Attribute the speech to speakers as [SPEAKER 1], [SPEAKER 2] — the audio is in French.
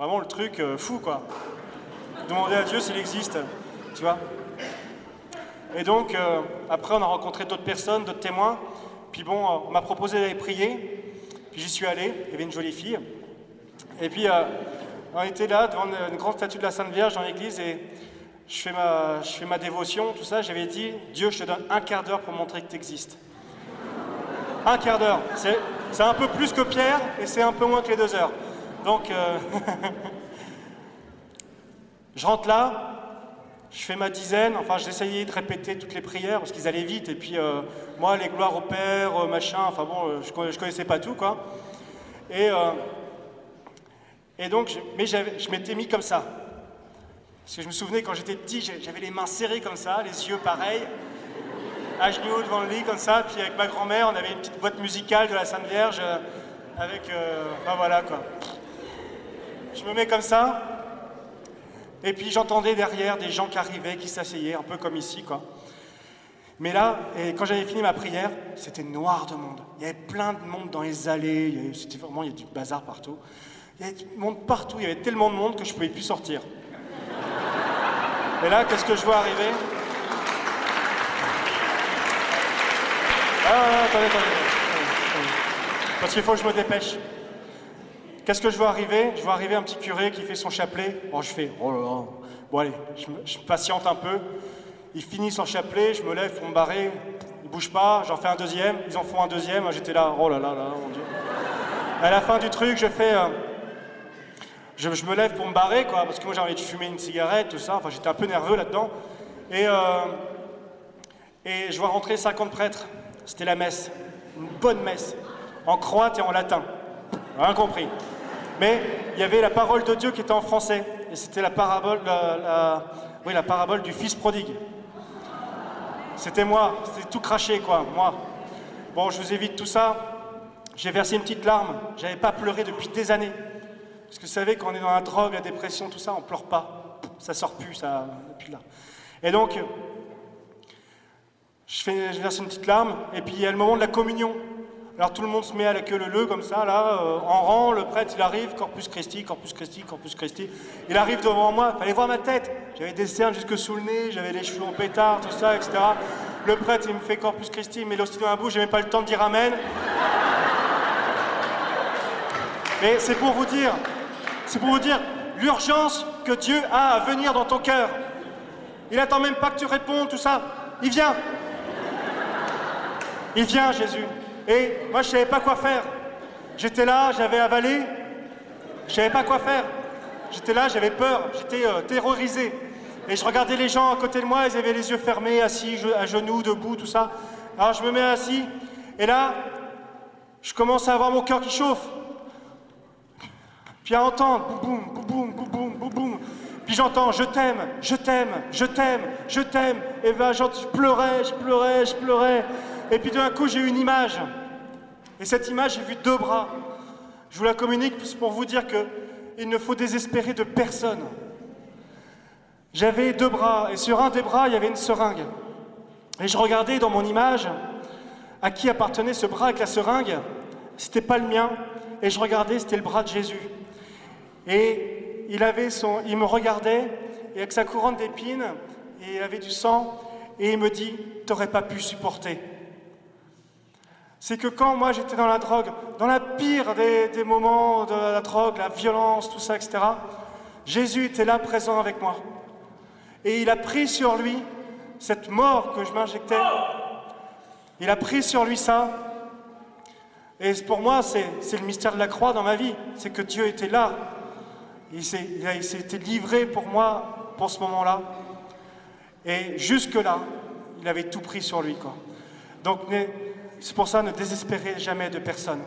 [SPEAKER 1] Vraiment le truc fou, quoi. Demander à Dieu s'il existe, tu vois. Et donc, après, on a rencontré d'autres personnes, d'autres témoins. Puis bon, on m'a proposé d'aller prier. Puis j'y suis allé, il y avait une jolie fille. Et puis, on était là, devant une grande statue de la Sainte Vierge dans l'église, et je fais ma dévotion, tout ça. J'avais dit, Dieu, je te donne un quart d'heure pour montrer que tu existes. Un quart d'heure. C'est un peu plus que Pierre, et c'est un peu moins que les 2 heures. Donc, je rentre là, je fais ma dizaine, enfin j'essayais de répéter toutes les prières parce qu'ils allaient vite, et puis moi les gloires au Père, machin, enfin bon, je connaissais pas tout, quoi. Et donc, je m'étais mis comme ça. Parce que je me souvenais quand j'étais petit, j'avais les mains serrées comme ça, les yeux pareils, à genoux devant le lit comme ça, puis avec ma grand-mère, on avait une petite boîte musicale de la Sainte Vierge, avec, enfin voilà, quoi. Je me mets comme ça. Et puis j'entendais derrière des gens qui arrivaient, qui s'asseyaient, un peu comme ici, quoi. Mais là, et quand j'avais fini ma prière, c'était noir de monde. Il y avait plein de monde dans les allées, il y a du bazar partout. Il y avait du monde partout, il y avait tellement de monde que je ne pouvais plus sortir. Et là, qu'est-ce que je vois arriver? Attendez. Parce qu'il faut que je me dépêche. Qu'est-ce que je vois arriver? Je vois arriver un petit curé qui fait son chapelet. Bon, je fais, oh là là. Bon, allez, je patiente un peu. Il finit son chapelet, je me lève pour me barrer. Il bouge pas, j'en fais un deuxième. Ils en font un deuxième. J'étais là, oh là là, mon Dieu. À la fin du truc, je fais... je me lève pour me barrer, quoi, parce que moi j'ai envie de fumer une cigarette, tout ça. Enfin, j'étais un peu nerveux là-dedans. Et je vois rentrer 50 prêtres. C'était la messe. Une bonne messe. En croate et en latin. Rien compris. Mais il y avait la parole de Dieu qui était en français. Et c'était la parabole, la parabole du fils prodigue. C'était moi. C'était tout craché, quoi, moi. Bon, je vous évite tout ça. J'ai versé une petite larme. J'avais pas pleuré depuis des années. Parce que vous savez, quand on est dans la drogue, la dépression, tout ça, on pleure pas. Ça sort plus, ça, depuis là. Et donc, je verse une petite larme. Et puis, il y a le moment de la communion. Alors tout le monde se met à la queue leu comme ça, là, en rang, le prêtre il arrive, Corpus Christi, Corpus Christi, Corpus Christi. Il arrive devant moi, il fallait voir ma tête. J'avais des cernes jusque sous le nez, j'avais les cheveux en pétard, tout ça, etc. Le prêtre il me fait Corpus Christi, il met l'hostie dans la bouche, j'ai même pas le temps de dire amen. Mais c'est pour vous dire l'urgence que Dieu a à venir dans ton cœur. Il attend même pas que tu répondes, tout ça. Il vient. Il vient, Jésus. Et moi, je ne savais pas quoi faire. J'étais là, j'avais avalé. Je ne savais pas quoi faire. J'étais là, j'avais peur. J'étais terrorisé. Et je regardais les gens à côté de moi, ils avaient les yeux fermés, assis, à genoux, debout, tout ça. Alors je me mets assis. Et là, je commence à avoir mon cœur qui chauffe. Puis à entendre, boum, boum, boum, boum, boum, boum, boum. Puis j'entends, je t'aime, je t'aime, je t'aime, je t'aime. Et ben, je pleurais. Et puis d'un coup, j'ai eu une image. Et cette image, j'ai vu 2 bras. Je vous la communique pour vous dire qu'il ne faut désespérer de personne. J'avais 2 bras, et sur un des bras, il y avait une seringue. Et je regardais dans mon image à qui appartenait ce bras avec la seringue. C'était pas le mien. Et je regardais, c'était le bras de Jésus. Et il me regardait, et avec sa couronne d'épines, et il avait du sang, et il me dit, t'aurais pas pu supporter. C'est que quand moi j'étais dans la drogue, dans la pire des moments de la drogue, la violence, tout ça, etc., Jésus était là présent avec moi. Et il a pris sur lui cette mort que je m'injectais. Il a pris sur lui ça. Et pour moi, c'est le mystère de la croix dans ma vie. C'est que Dieu était là. Il s'était livré pour moi, pour ce moment-là. Et jusque-là, il avait tout pris sur lui, quoi. Donc, c'est pour ça, ne désespérez jamais de personne.